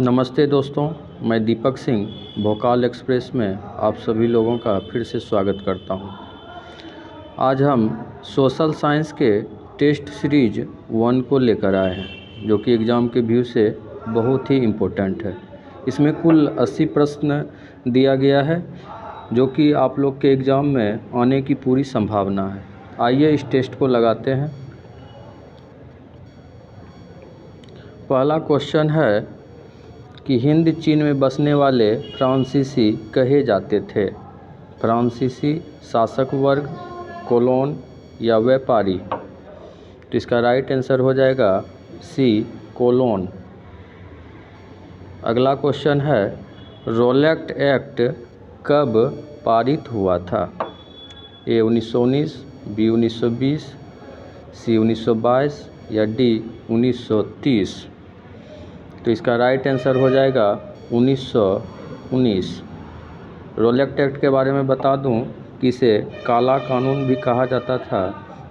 नमस्ते दोस्तों, मैं दीपक सिंह भोकाल एक्सप्रेस में आप सभी लोगों का फिर से स्वागत करता हूं। आज हम सोशल साइंस के टेस्ट सीरीज 1 को लेकर आए हैं, जो कि एग्ज़ाम के व्यू से बहुत ही इम्पोर्टेंट है। इसमें कुल 80 प्रश्न दिया गया है, जो कि आप लोग के एग्ज़ाम में आने की पूरी संभावना है। आइए इस टेस्ट को लगाते हैं। पहला क्वेश्चन है कि हिंद चीन में बसने वाले फ्रांसीसी कहे जाते थे। फ्रांसीसी शासक वर्ग, कॉलोन या व्यापारी। तो इसका राइट आंसर हो जाएगा सी, कॉलोन। अगला क्वेश्चन है, रोलेट एक्ट कब पारित हुआ था? ए 1919, बी 1920, सी 1922 या डी 1930। तो इसका राइट आंसर हो जाएगा 1919। रोलेट एक्ट के बारे में बता दूं कि इसे काला कानून भी कहा जाता था।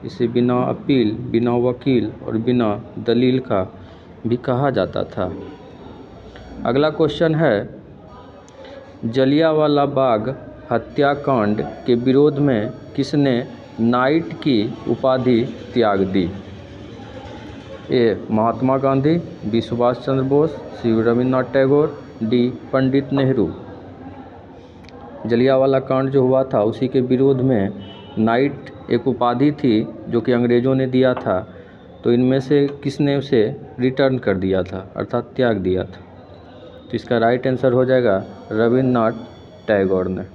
इसे बिना अपील, बिना वकील और बिना दलील का भी कहा जाता था। अगला क्वेश्चन है, जलियांवाला बाग हत्याकांड के विरोध में किसने नाइट की उपाधि त्याग दी? ए महात्मा गांधी, बी सुभाष चंद्र बोस, सी रविन्द्रनाथ टैगोर, डी पंडित नेहरू। जलियांवाला कांड जो हुआ था उसी के विरोध में नाइट एक उपाधि थी जो कि अंग्रेज़ों ने दिया था। तो इनमें से किसने उसे रिटर्न कर दिया था, अर्थात त्याग दिया था? तो इसका राइट आंसर हो जाएगा रविन्द्रनाथ टैगोर ने।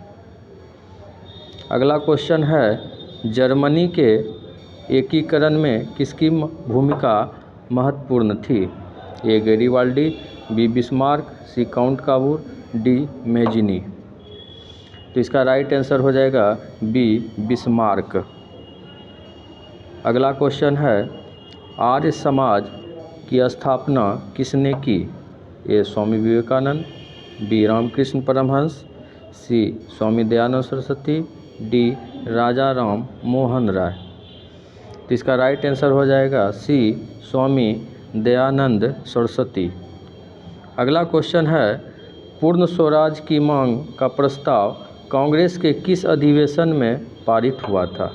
अगला क्वेश्चन है, जर्मनी के एकीकरण में किसकी भूमिका महत्वपूर्ण थी? A Garibaldi, B Bismarck, C Count Cavour, D Mazzini. तो इसका राइट आंसर हो जाएगा बी बिस्मार्क। अगला क्वेश्चन है, आर्य समाज की स्थापना किसने की? ए स्वामी विवेकानंद, बी रामकृष्ण परमहंस, सी स्वामी दयानंद सरस्वती, डी राजा राम मोहन राय। तो इसका राइट आंसर हो जाएगा सी स्वामी दयानंद सरस्वती। अगला क्वेश्चन है, पूर्ण स्वराज की मांग का प्रस्ताव कांग्रेस के किस अधिवेशन में पारित हुआ था?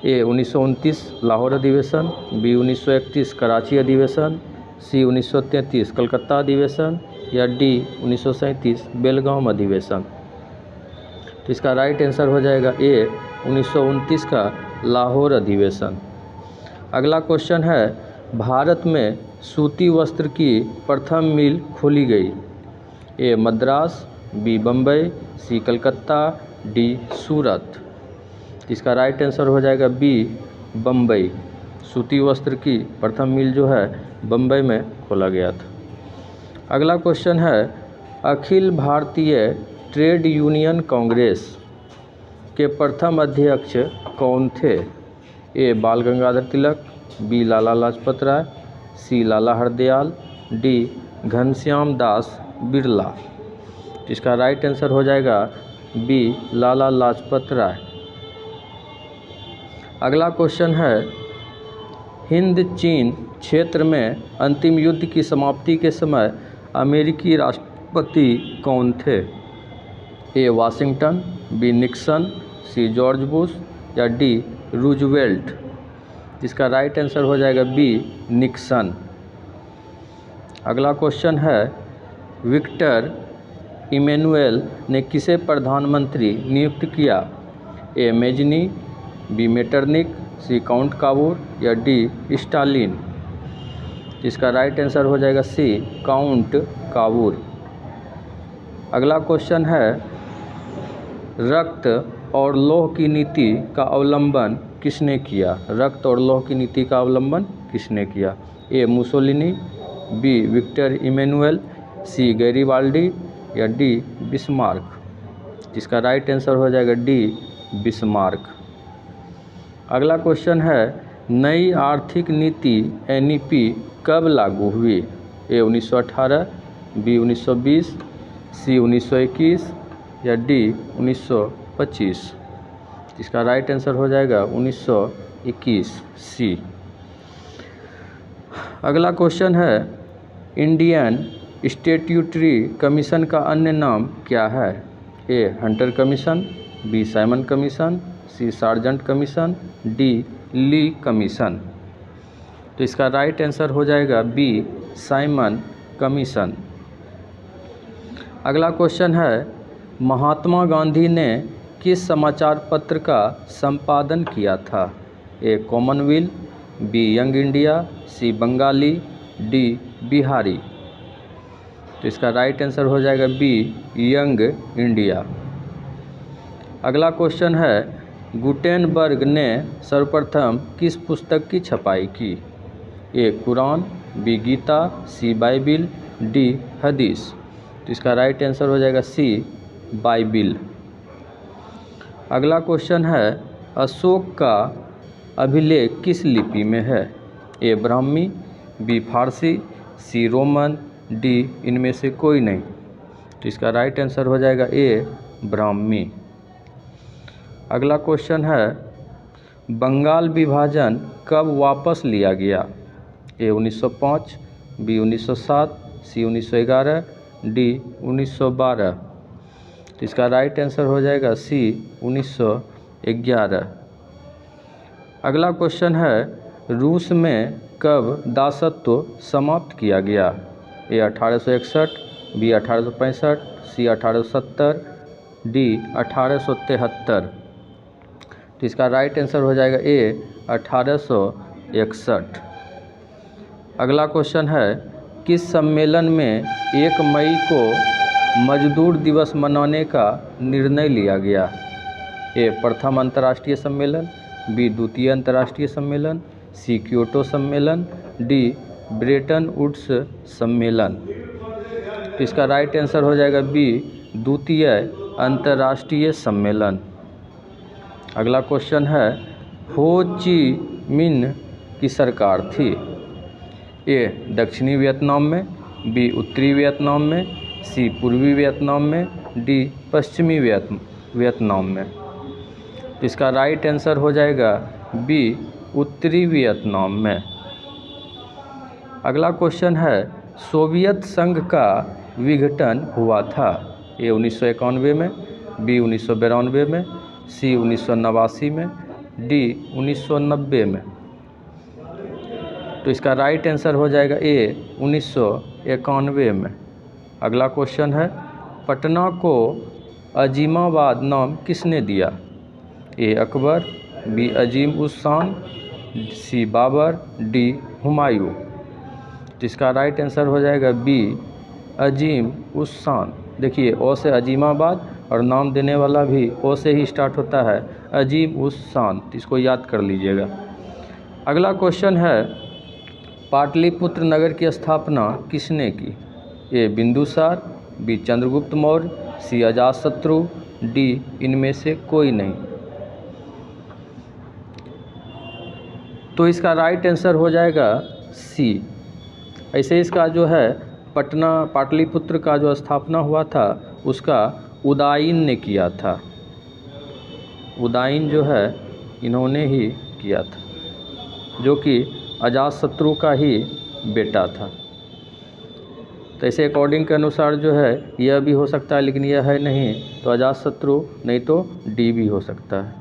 ए 1929 लाहौर अधिवेशन, बी 1931 कराची अधिवेशन, सी 1933 कलकत्ता अधिवेशन या डी 1937 बेलगाम अधिवेशन। तो इसका राइट आंसर हो जाएगा ए 1929 का लाहौर अधिवेशन। अगला क्वेश्चन है, भारत में सूती वस्त्र की प्रथम मिल खोली गई? ए मद्रास, बी बम्बई, सी कलकत्ता, डी सूरत। इसका राइट आंसर हो जाएगा बी बम्बई। सूती वस्त्र की प्रथम मिल जो है बम्बई में खोला गया था। अगला क्वेश्चन है, अखिल भारतीय ट्रेड यूनियन कांग्रेस के प्रथम अध्यक्ष कौन थे? ए बाल गंगाधर तिलक, बी लाला लाजपत राय, सी लाला हरदयाल, डी घनश्याम दास बिरला। इसका राइट आंसर हो जाएगा बी लाला लाजपत राय। अगला क्वेश्चन है, हिंद चीन क्षेत्र में अंतिम युद्ध की समाप्ति के समय अमेरिकी राष्ट्रपति कौन थे? A Washington, B Nixon, C George Bush या डी रूजवेल्ट। इसका राइट आंसर हो जाएगा बी निक्सन। अगला क्वेश्चन है, विक्टर इमैनुएल ने किसे प्रधानमंत्री नियुक्त किया? A Mazzini, B Metternich, C Count Cavour या डी स्टालिन। इसका राइट आंसर हो जाएगा सी काउंट काबूर। अगला क्वेश्चन है, रक्त और लौह की नीति का अवलंबन किसने किया? रक्त और लौह की नीति का अवलंबन किसने किया? ए मुसोलिनी, बी विक्टर इमैनुएल, सी गैरिबाल्डी या डी बिस्मार्क। इसका राइट आंसर हो जाएगा डी बिस्मार्क। अगला क्वेश्चन है, नई आर्थिक नीति एनईपी कब लागू हुई? ए 1918, बी 1920, सी 1921 या डी 1925। इसका राइट आंसर हो जाएगा 1921 सी। अगला क्वेश्चन है, इंडियन स्टैट्यूटरी कमीशन का अन्य नाम क्या है? A Hunter Commission, B Simon Commission, C Sargent Commission, D Lee Commission. तो इसका राइट आंसर हो जाएगा बी साइमन कमीशन। अगला क्वेश्चन है, महात्मा गांधी ने किस समाचार पत्र का संपादन किया था? A Commonwealth, B Young India, C Bengali, D Bihari. तो इसका राइट आंसर हो जाएगा बी यंग इंडिया। अगला क्वेश्चन है, गुटेनबर्ग ने सर्वप्रथम किस पुस्तक की छपाई की? A Quran, B Gita, C Bible, D Hadith. तो इसका राइट आंसर हो जाएगा सी बाइबिल। अगला क्वेश्चन है, अशोक का अभिलेख किस लिपि में है? ए ब्राह्मी, बी फारसी, सी रोमन, डी इनमें से कोई नहीं। तो इसका राइट आंसर हो जाएगा ए ब्राह्मी। अगला क्वेश्चन है, बंगाल विभाजन कब वापस लिया गया? ए 1905, बी 1907, सी 1911, डी 1912। तो इसका राइट आंसर हो जाएगा सी 1911। अगला क्वेश्चन है, रूस में कब दासत्व समाप्त किया गया? ए 1861, बी 1865, सी 1870, डी 1873। तो इसका राइट आंसर हो जाएगा ए 1861। अगला क्वेश्चन है, किस सम्मेलन में 1 मई को मजदूर दिवस मनाने का निर्णय लिया गया? ए प्रथम अंतर्राष्ट्रीय सम्मेलन, बी द्वितीय अंतर्राष्ट्रीय सम्मेलन, सी क्योटो सम्मेलन, डी ब्रेटन वुड्स सम्मेलन। तो इसका राइट आंसर हो जाएगा बी द्वितीय अंतर्राष्ट्रीय सम्मेलन। अगला क्वेश्चन है, हो ची मिन्ह की सरकार थी? ए दक्षिणी वियतनाम में, बी उत्तरी वियतनाम में, सी पूर्वी वियतनाम में, डी पश्चिमी वियतनाम में। तो इसका राइट आंसर हो जाएगा बी उत्तरी वियतनाम में। अगला क्वेश्चन है, सोवियत संघ का विघटन हुआ था? ए 1991 में, बी 1992 में, सी 1989 में, डी 1990 में। तो इसका राइट आंसर हो जाएगा ए 1991 में। अगला क्वेश्चन है, पटना को अजीमाबाद नाम किसने दिया? ए अकबर, बी अजीम उस शान, सी बाबर, डी हुमायूं। तो इसका राइट आंसर हो जाएगा बी अजीम उस शान। देखिए ओ से अजीमाबाद और नाम देने वाला भी ओ से ही स्टार्ट होता है, अजीम उस शान। इसको याद कर लीजिएगा। अगला क्वेश्चन है, पाटलिपुत्र नगर की स्थापना किसने की? ए बिंदुसार, बी चंद्रगुप्त मौर्य, सी अजातशत्रु, डी इनमें से कोई नहीं। तो इसका राइट आंसर हो जाएगा सी। ऐसे इसका जो है पटना पाटलिपुत्र का जो स्थापना हुआ था उसका उदायीन ने किया था। उदायीन जो है इन्होंने ही किया था, जो कि अजातशत्रु का ही बेटा था। तो ऐसे अकॉर्डिंग के अनुसार जो है यह भी हो सकता है, लेकिन यह है नहीं, तो अजातशत्रु नहीं तो डी भी हो सकता है।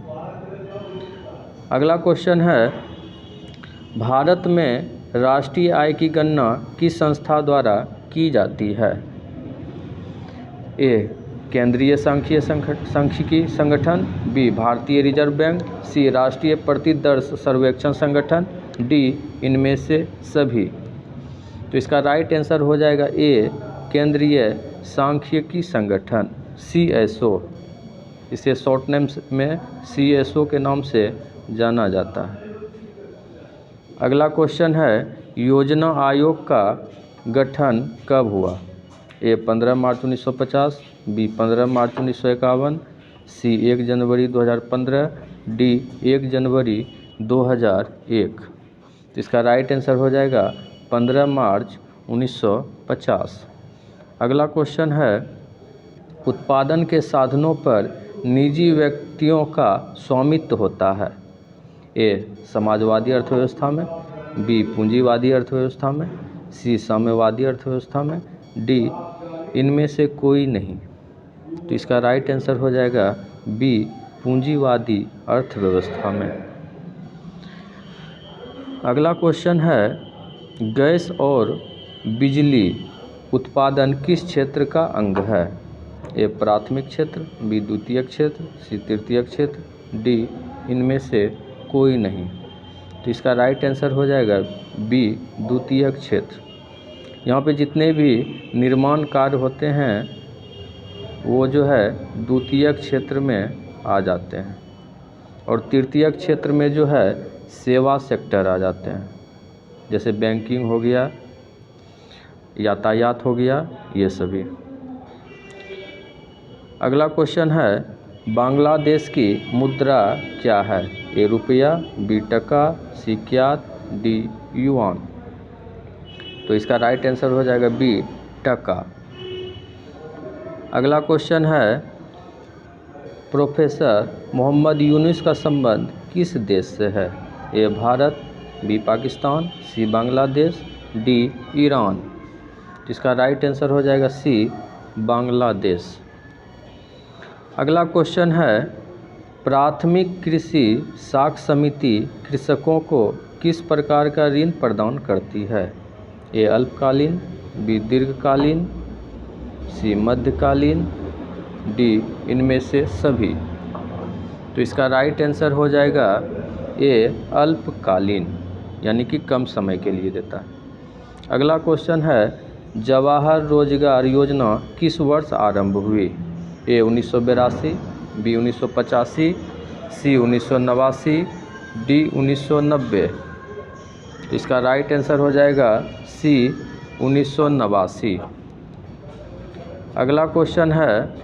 अगला क्वेश्चन है, भारत में राष्ट्रीय आय की गणना किस संस्था द्वारा की जाती है? ए केंद्रीय सांख्यिकी संगठन, बी भारतीय रिजर्व बैंक, सी राष्ट्रीय प्रतिदर सर्वेक्षण संगठन, डी इनमें से सभी। तो इसका राइट आंसर हो जाएगा ए केंद्रीय सांख्यिकी संगठन, CSO। इसे शॉर्ट नेम में CSO के नाम से जाना जाता है। अगला क्वेश्चन है, योजना आयोग का गठन कब हुआ? ए 15 मार्च 1950, बी 15 मार्च 1951, सी 1 जनवरी 2015, डी 1 जनवरी 2001। तो इसका राइट आंसर हो जाएगा 15 मार्च 1950। अगला क्वेश्चन है, उत्पादन के साधनों पर निजी व्यक्तियों का स्वामित्व होता है? ए समाजवादी अर्थव्यवस्था में, बी पूंजीवादी अर्थव्यवस्था में, सी साम्यवादी अर्थव्यवस्था में, डी इनमें से कोई नहीं। तो इसका राइट आंसर हो जाएगा बी पूंजीवादी अर्थव्यवस्था में। अगला क्वेश्चन है गैस और बिजली उत्पादन किस क्षेत्र का अंग है? ए प्राथमिक क्षेत्र, बी द्वितीयक क्षेत्र, सी तृतीयक क्षेत्र, डी इनमें से कोई नहीं। तो इसका राइट आंसर हो जाएगा बी द्वितीयक क्षेत्र। यहाँ पे जितने भी निर्माण कार्य होते हैं वो जो है द्वितीयक क्षेत्र में आ जाते हैं, और तृतीयक क्षेत्र में जो है सेवा सेक्टर आ जाते हैं, जैसे बैंकिंग हो गया, यातायात हो गया, ये सभी। अगला क्वेश्चन है बांग्लादेश की मुद्रा क्या है? ए रुपया, बी टका, सी क्यात, डी युआन। तो इसका राइट आंसर हो जाएगा बी टका। अगला क्वेश्चन है प्रोफेसर मोहम्मद यूनुस का संबंध किस देश से है? ए भारत, बी पाकिस्तान, सी बांग्लादेश, डी ईरान। इसका राइट आंसर हो जाएगा सी बांग्लादेश। अगला क्वेश्चन है प्राथमिक कृषि साख समिति कृषकों को किस प्रकार का ऋण प्रदान करती है? ए अल्पकालीन, बी दीर्घकालीन, सी मध्यकालीन, डी इनमें से सभी। तो इसका राइट आंसर हो जाएगा ए अल्पकालीन, यानी कि कम समय के लिए देता है। अगला क्वेश्चन है जवाहर रोजगार योजना किस वर्ष आरंभ हुई? ए 1982, बी 1985, सी 1989, डी 1990। इसका राइट आंसर हो जाएगा सी 1989। अगला क्वेश्चन है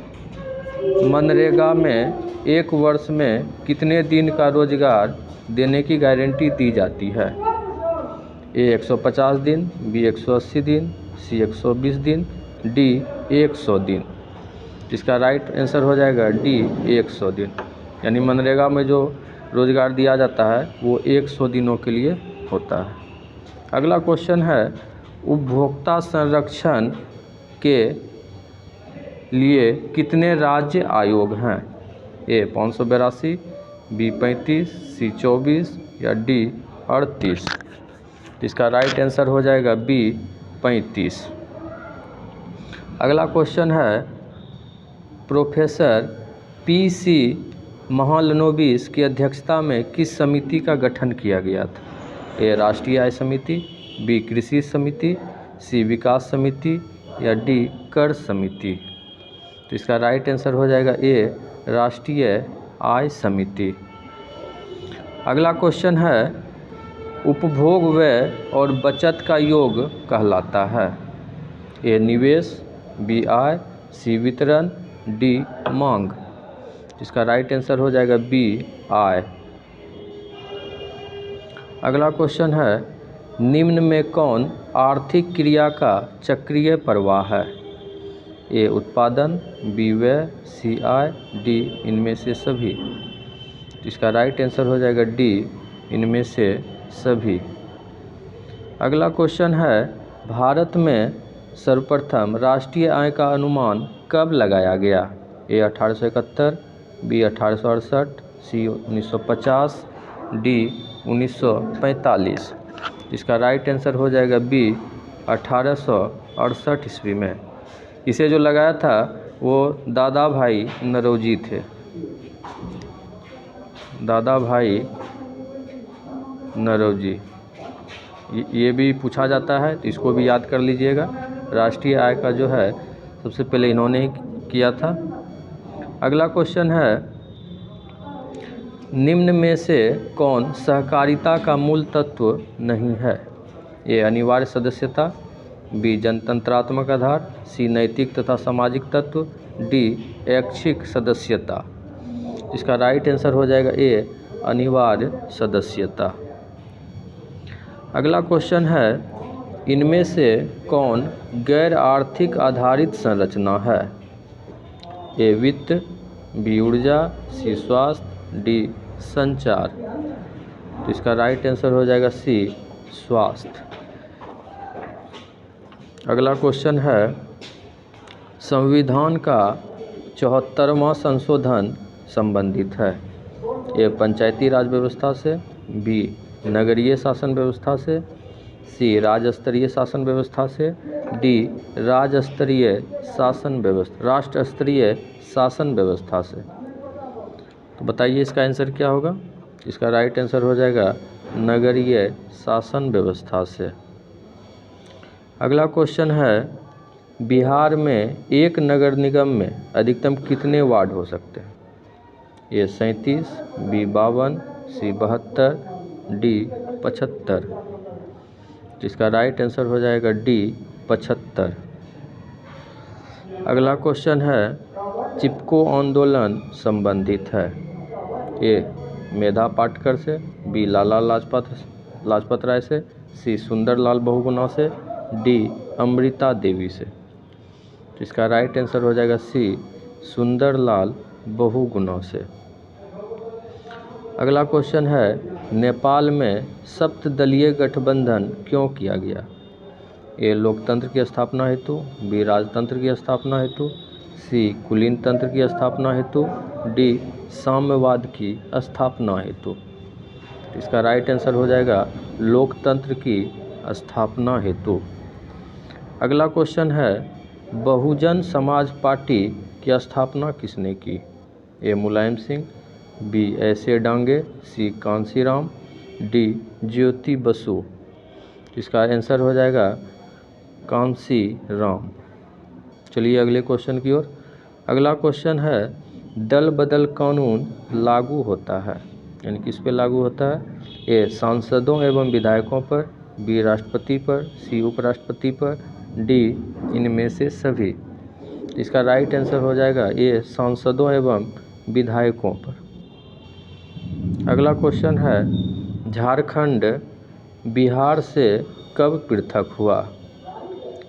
मनरेगा में एक वर्ष में कितने दिन का रोजगार देने की गारंटी दी जाती है? ए 150 दिन, बी 180 दिन, सी 120 दिन, डी 100 दिन। इसका राइट आंसर हो जाएगा डी 100 दिन, यानी मनरेगा में जो रोजगार दिया जाता है वो 100 दिनों के लिए होता है। अगला क्वेश्चन है उपभोक्ता संरक्षण के लिए कितने राज्य आयोग हैं? ए 582, बी 35, सी 24 या डी 38। इसका राइट आंसर हो जाएगा बी 35। अगला क्वेश्चन है प्रोफेसर पी.सी. महालनोबिस की अध्यक्षता में किस समिति का गठन किया गया था? ए राष्ट्रीय आय समिति, बी कृषि समिति, सी विकास समिति या डी कर समिति। तो इसका राइट आंसर हो जाएगा ए राष्ट्रीय आय समिति। अगला क्वेश्चन है उपभोग व्यय और बचत का योग कहलाता है? ए निवेश, बी आय, सी वितरण, डी मांग। इसका राइट आंसर हो जाएगा बी आय। अगला क्वेश्चन है निम्न में कौन आर्थिक क्रिया का चक्रीय प्रवाह है? ए उत्पादन, बी व्यय, सी आय, डी इनमें से सभी। इसका राइट आंसर हो जाएगा डी इनमें से सभी। अगला क्वेश्चन है भारत में सर्वप्रथम राष्ट्रीय आय का अनुमान कब लगाया गया? ए 1871, बी 1868, सी 1950, डी 1945। इसका राइट आंसर हो जाएगा बी 1868 ईस्वी में। इसे जो लगाया था वो दादा भाई नौरोजी थे। दादा भाई नौरोजी, ये भी पूछा जाता है तो इसको भी याद कर लीजिएगा। राष्ट्रीय आय का जो है सबसे पहले इन्होंने ही किया था। अगला क्वेश्चन है निम्न में से कौन सहकारिता का मूल तत्व नहीं है? ए अनिवार्य सदस्यता, बी जनतंत्रात्मक आधार, सी नैतिक तथा सामाजिक तत्व, डी ऐच्छिक सदस्यता। इसका राइट आंसर हो जाएगा ए अनिवार्य सदस्यता। अगला क्वेश्चन है इनमें से कौन गैर आर्थिक आधारित संरचना है? ए वित्त, बी ऊर्जा, सी स्वास्थ्य, डी संचार। तो इसका राइट आंसर हो जाएगा सी स्वास्थ्य। अगला क्वेश्चन है संविधान का 74वां संशोधन संबंधित है। ए पंचायती राज व्यवस्था से, बी नगरीय शासन व्यवस्था से, सी राज्य शासन व्यवस्था से, डी राष्ट्र स्तरीय शासन व्यवस्था से। तो बताइए इसका आंसर क्या होगा। इसका राइट आंसर हो जाएगा नगरीय शासन व्यवस्था से। अगला क्वेश्चन है बिहार में एक नगर निगम में अधिकतम कितने वार्ड हो सकते हैं। ए 37, बी 52, सी 72, डी 75। जिसका राइट आंसर हो जाएगा डी 75। अगला क्वेश्चन है चिपको आंदोलन संबंधित है। ए मेधा पाटकर से, बी लाला लाजपत राय से, सी सुंदरलाल बहुगुणा से, डी अमृता देवी से। इसका राइट आंसर हो जाएगा सी सुंदरलाल बहुगुणा से। अगला क्वेश्चन है नेपाल में सप्तदलीय गठबंधन क्यों किया गया। ए लोकतंत्र की स्थापना हेतु, बी राजतंत्र की स्थापना हेतु, सी कुलीन तंत्र की स्थापना हेतु, डी साम्यवाद की स्थापना हेतु। इसका राइट आंसर हो जाएगा लोकतंत्र की स्थापना हेतु। अगला क्वेश्चन है बहुजन समाज पार्टी की स्थापना किसने की। ए मुलायम सिंह, बी ऐसे डांगे, सी कांसीराम, डी ज्योति बसु। इसका आंसर हो जाएगा कांसीराम। चलिए अगले क्वेश्चन की ओर। अगला क्वेश्चन है दल बदल कानून लागू होता है, यानी किस पे लागू होता है। ए सांसदों एवं विधायकों पर, बी राष्ट्रपति पर, सी उपराष्ट्रपति पर, डी इनमें से सभी। इसका राइट आंसर हो जाएगा ए सांसदों एवं विधायकों पर। अगला क्वेश्चन है झारखंड बिहार से कब पृथक हुआ।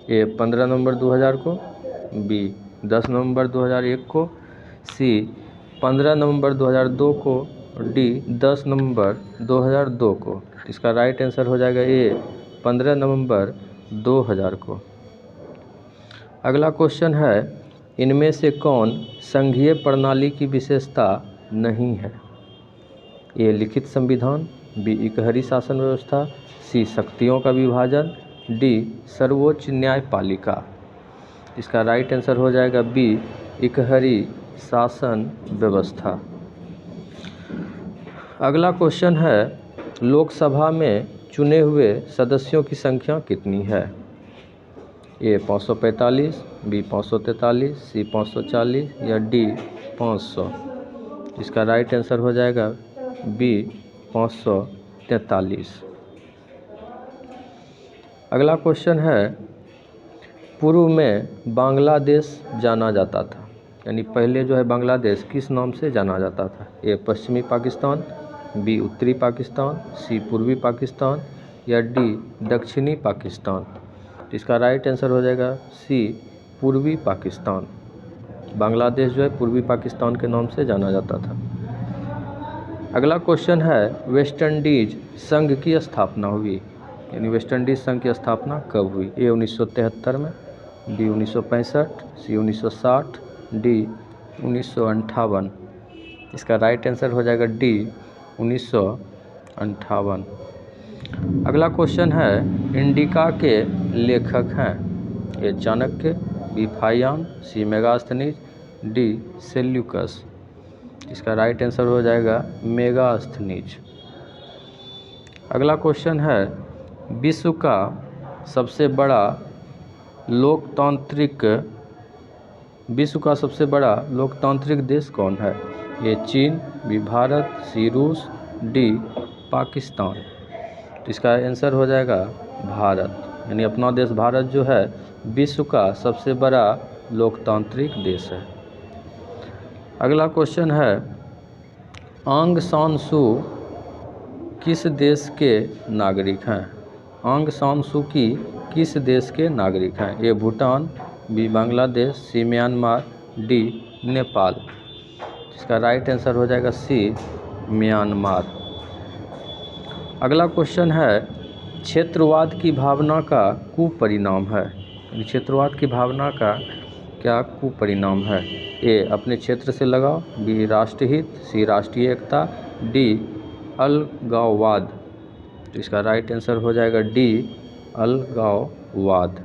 ए 15 नवंबर 2000 को, बी 10 नवंबर 2001 को, सी 15 नवंबर 2002 को, डी 10 नवंबर 2002 को। इसका राइट आंसर हो जाएगा ए 15 नवंबर 2000 को। अगला क्वेश्चन है इनमें से कौन संघीय प्रणाली की विशेषता नहीं है। ए लिखित संविधान, बी इकहरी शासन व्यवस्था, सी शक्तियों का विभाजन, डी सर्वोच्च न्यायपालिका। इसका राइट आंसर हो जाएगा बी इकहरी शासन व्यवस्था। अगला क्वेश्चन है लोकसभा में चुने हुए सदस्यों की संख्या कितनी है। ए 545, बी 543, सी 540 या डी 500। इसका राइट आंसर हो जाएगा बी 543। अगला क्वेश्चन है पूर्व में बांग्लादेश जाना जाता था, यानी पहले जो है बांग्लादेश किस नाम से जाना जाता था। ए पश्चिमी पाकिस्तान, बी उत्तरी पाकिस्तान, सी पूर्वी पाकिस्तान या डी दक्षिणी पाकिस्तान। इसका राइट आंसर हो जाएगा सी पूर्वी पाकिस्तान। बांग्लादेश जो है पूर्वी पाकिस्तान के नाम से जाना जाता था। अगला क्वेश्चन है वेस्ट इंडीज संघ की स्थापना हुई, यानी वेस्ट इंडीज संघ की स्थापना कब हुई। ए 1973 में, बी 1965, सी 1960, डी 1958। इसका राइट आंसर हो जाएगा डी 1958। अगला क्वेश्चन है इंडिका के लेखक हैं। ए चाणक्य, बी फाहियान, सी मेगास्थनीज, डी सेल्यूकस। इसका राइट आंसर हो जाएगा मेगास्थनीज। अगला क्वेश्चन है विश्व का सबसे बड़ा लोकतांत्रिक देश कौन है। ये चीन, बी भारत, सी रूस, डी पाकिस्तान। इसका आंसर हो जाएगा भारत, यानी अपना देश भारत जो है विश्व का सबसे बड़ा लोकतांत्रिक देश है। अगला क्वेश्चन है आंग सान सू किस देश के नागरिक हैं। आंग सान सू की किस देश के नागरिक हैं। ए भूटान, बी बांग्लादेश, सी म्यांमार, डी नेपाल। इसका राइट आंसर हो जाएगा सी म्यांमार। अगला क्वेश्चन है क्षेत्रवाद की भावना का कुपरिणाम है। क्षेत्रवाद की भावना का क्या कुपरिणाम है? ए अपने क्षेत्र से लगाव, बी राष्ट्रहित, सी राष्ट्रीय एकता, डी अलगाववाद। तो इसका राइट आंसर हो जाएगा डी अलगाववाद।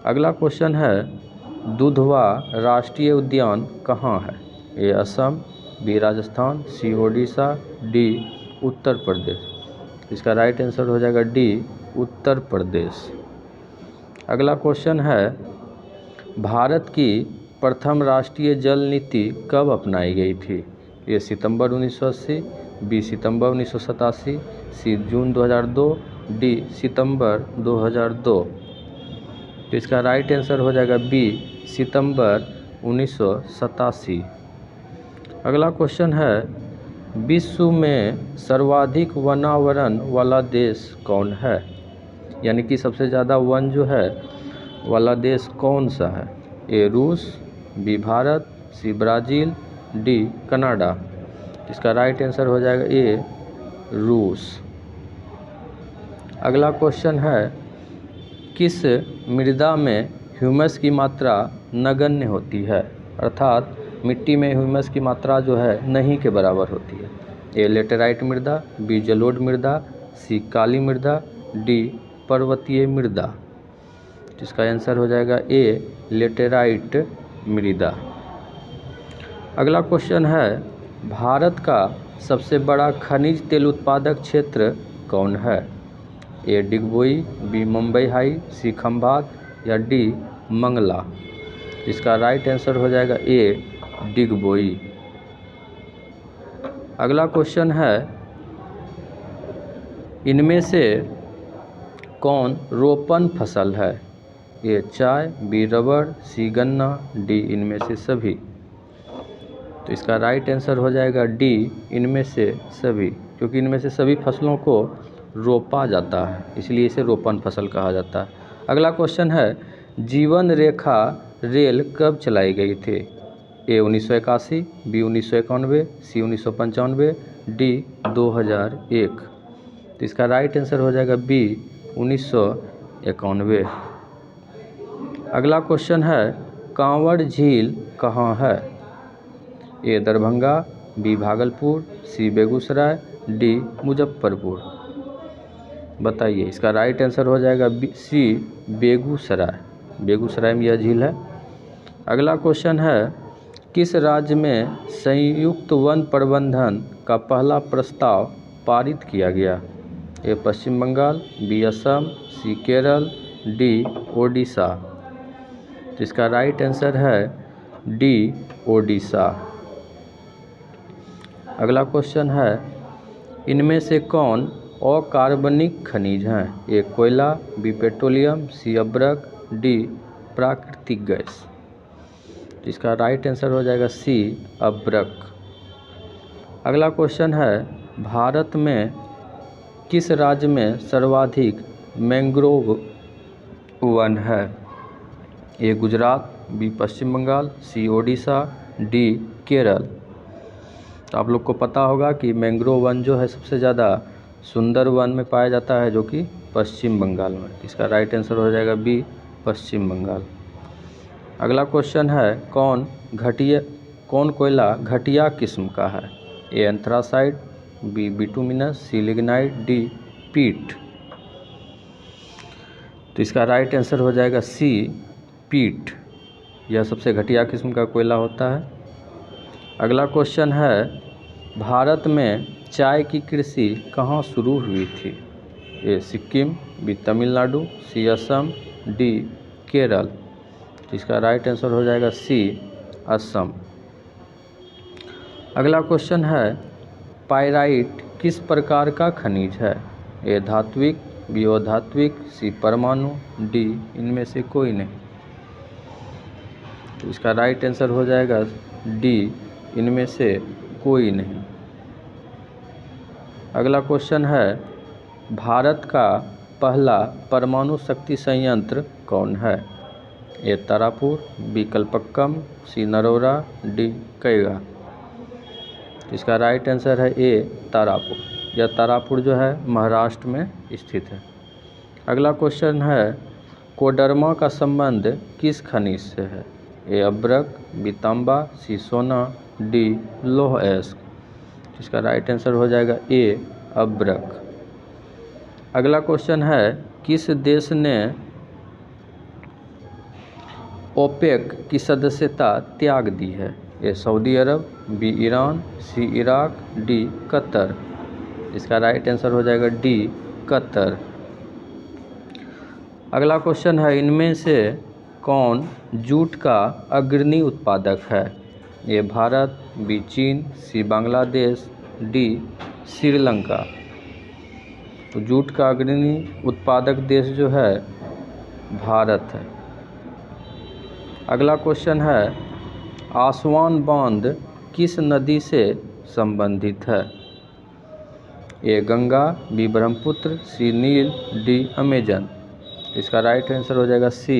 अगला क्वेश्चन है दुधवा राष्ट्रीय उद्यान कहाँ है? ए असम, बी राजस्थान, सी ओडिशा, डी उत्तर प्रदेश। इसका राइट आंसर हो जाएगा डी उत्तर प्रदेश। अगला क्वेश्चन है भारत की प्रथम राष्ट्रीय जल नीति कब अपनाई गई थी? ए सितंबर 1980, बी सितंबर 1987, सी जून 2002, डी सितंबर 2002। तो इसका राइट आंसर हो जाएगा बी सितंबर 1987। अगला क्वेश्चन है विश्व में सर्वाधिक वनावरण वाला देश कौन है? यानी कि सबसे ज़्यादा वन जो है वाला देश कौन सा है? ए रूस, B Bharat, C Brazil, D Canada. इसका राइट आंसर हो जाएगा ए रूस। अगला क्वेश्चन है किस मृदा में ह्यूमस की मात्रा नगण्य होती है? अर्थात मिट्टी में ह्यूमस की मात्रा जो है नहीं के बराबर होती है। ए लेटेराइट मृदा, बी जलोढ़ मृदा, सी काली मृदा, डी पर्वतीय मृदा। इसका आंसर हो जाएगा ए लेटेराइट मृदा। अगला क्वेश्चन है भारत का सबसे बड़ा खनिज तेल उत्पादक क्षेत्र कौन है? ए डिगबोई, बी मुंबई हाई, सी खंभात या डी मंगला। इसका राइट आंसर हो जाएगा ए डिगबोई। अगला क्वेश्चन है इनमें से कौन रोपण फसल है? ए चाय, बी रबड़, सी गन्ना, डी इनमें से सभी। तो इसका राइट आंसर हो जाएगा डी इनमें से सभी, क्योंकि इनमें से सभी फसलों को रोपा जाता है, इसलिए इसे रोपण फसल कहा जाता है। अगला क्वेश्चन है जीवन रेखा रेल कब चलाई गई थी? ए 1981, बी 1991, सी 1995, डी 2001। तो इसका राइट आंसर हो जाएगा बी 1991। अगला क्वेश्चन है कांवड़ झील कहाँ है? ए दरभंगा, बी भागलपुर, सी बेगूसराय, डी मुजफ्फरपुर। बताइए, इसका राइट आंसर हो जाएगा सी बेगूसराय। बेगूसराय में यह झील है। अगला क्वेश्चन है किस राज्य में संयुक्त वन प्रबंधन का पहला प्रस्ताव पारित किया गया? ए पश्चिम बंगाल, बी असम, सी केरल, डी ओडिशा। तो इसका राइट आंसर है डी ओडिशा। अगला क्वेश्चन है इनमें से कौन अकार्बनिक खनिज हैं? ए कोयला, बी पेट्रोलियम, सी अब्रक, डी प्राकृतिक गैस। तो इसका राइट आंसर हो जाएगा सी अब्रक। अगला क्वेश्चन है भारत में किस राज्य में सर्वाधिक मैंग्रोव वन है? ए गुजरात, बी पश्चिम बंगाल, सी ओडिशा, डी केरल। तो आप लोग को पता होगा कि मैंग्रोव वन जो है सबसे ज़्यादा सुंदर वन में पाया जाता है, जो कि पश्चिम बंगाल में। इसका राइट आंसर हो जाएगा बी पश्चिम बंगाल। अगला क्वेश्चन है कौन कोयला घटिया किस्म का है? ए एंथ्रासाइट, बी बिटुमिनस, सी लिग्नाइट, डी पीट। तो इसका राइट आंसर हो जाएगा सी पीट। यह सबसे घटिया किस्म का कोयला होता है। अगला क्वेश्चन है भारत में चाय की कृषि कहाँ शुरू हुई थी? ए सिक्किम, बी तमिलनाडु, सी असम, डी केरल। तो इसका राइट आंसर हो जाएगा सी असम। अगला क्वेश्चन है पाइराइट किस प्रकार का खनिज है? ए धात्विक, बी अधात्विक, सी परमाणु, डी इनमें से कोई नहीं। तो इसका राइट आंसर हो जाएगा डी इनमें से कोई नहीं। अगला क्वेश्चन है भारत का पहला परमाणु शक्ति संयंत्र कौन है? ए तारापुर, बी कलपक्कम, सी नरोरा, डी कैगा। इसका राइट आंसर है ए तारापुर। यह तारापुर जो है महाराष्ट्र में स्थित है। अगला क्वेश्चन है कोडरमा का संबंध किस खनिज से है? ए अभ्रक, बी तांबा, सी सोना, डी लौह अयस्क। इसका राइट आंसर हो जाएगा ए अभ्रक। अगला क्वेश्चन है, किस देश ने ओपेक की सदस्यता त्याग दी है? ए सऊदी अरब, बी ईरान, सी इराक, डी कतर। इसका राइट आंसर हो जाएगा डी कतर। अगला क्वेश्चन है, इनमें से कौन जूट का अग्रणी उत्पादक है? ए भारत, बी चीन, सी बांग्लादेश, डी श्रीलंका। तो जूट का अग्रणी उत्पादक देश जो है भारत है। अगला क्वेश्चन है, आसवान बांध किस नदी से संबंधित है? ए गंगा, बी ब्रह्मपुत्र, सी नील, डी अमेजन। इसका राइट आंसर हो जाएगा सी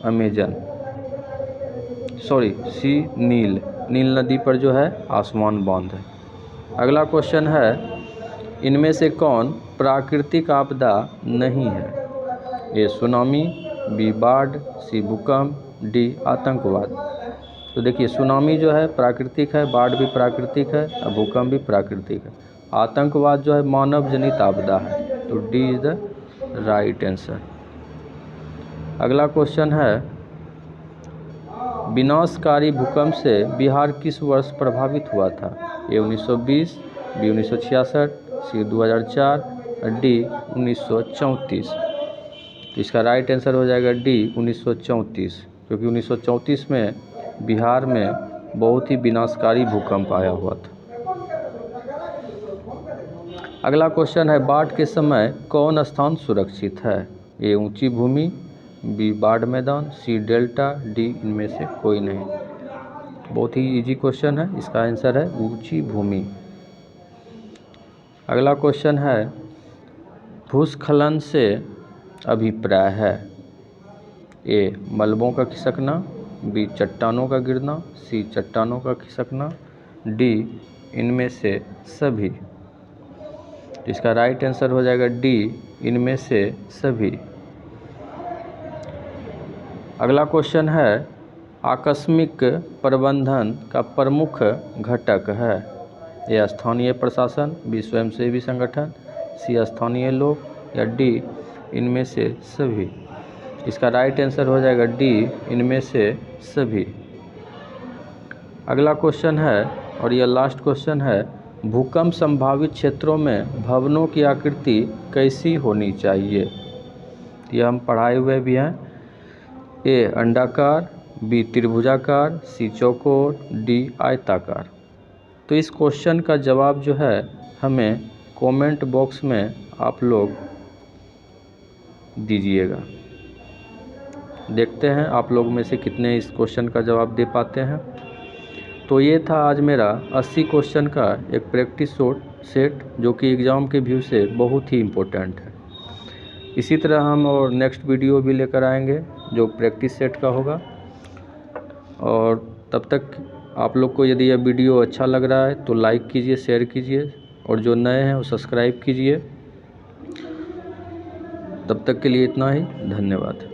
अमेजन, सी नील। नील नदी पर जो है आसवान बांध है। अगला क्वेश्चन है, इनमें से कौन प्राकृतिक आपदा नहीं है? ए सुनामी, बी बाढ़, सी भूकंप, डी आतंकवाद। तो देखिए, सुनामी जो है प्राकृतिक है, बाढ़ भी प्राकृतिक है और भूकंप भी प्राकृतिक है। आतंकवाद जो है मानव जनित आपदा है, तो D is the right answer. अगला क्वेश्चन है, विनाशकारी भूकंप से बिहार किस वर्ष प्रभावित हुआ था? ए 1920, बी 1966, सी 2004 और डी 1934। तो इसका राइट आंसर हो जाएगा डी 1934, क्योंकि 1934 में बिहार में बहुत ही विनाशकारी भूकंप आया हुआ था। अगला क्वेश्चन है, बाढ़ के समय कौन स्थान सुरक्षित है? ए ऊंची भूमि, बी बाढ़ मैदान, सी डेल्टा, डी इनमें से कोई नहीं। बहुत ही इजी क्वेश्चन है, इसका आंसर है ऊंची भूमि। अगला क्वेश्चन है, भूस्खलन से अभिप्राय है? ए मलबों का खिसकना, बी चट्टानों का गिरना, सी चट्टानों का खिसकना, डी इनमें से सभी। इसका राइट आंसर हो जाएगा डी इनमें से सभी। अगला क्वेश्चन है, आकस्मिक प्रबंधन का प्रमुख घटक है? ए स्थानीय प्रशासन, बी स्वयंसेवी संगठन, सी स्थानीय लोग या डी इनमें से सभी। इसका राइट आंसर हो जाएगा डी इनमें से सभी। अगला क्वेश्चन है, और यह लास्ट क्वेश्चन है, भूकंप संभावित क्षेत्रों में भवनों की आकृति कैसी होनी चाहिए? यह हम पढ़ाए हुए भी हैं। ए अंडाकार, बी त्रिभुजाकार, सी चौकोर, डी आयताकार। तो इस क्वेश्चन का जवाब जो है हमें कमेंट बॉक्स में आप लोग दीजिएगा। देखते हैं आप लोग में से कितने इस क्वेश्चन का जवाब दे पाते हैं। तो ये था आज मेरा 80 क्वेश्चन का एक प्रैक्टिस सेट, जो कि एग्ज़ाम के व्यू से बहुत ही इम्पोर्टेंट है। इसी तरह हम और नेक्स्ट वीडियो भी लेकर आएंगे जो प्रैक्टिस सेट का होगा। और तब तक आप लोग को यदि यह वीडियो अच्छा लग रहा है तो लाइक कीजिए, शेयर कीजिए, और जो नए हैं वो सब्सक्राइब कीजिए। तब तक के लिए इतना ही, धन्यवाद।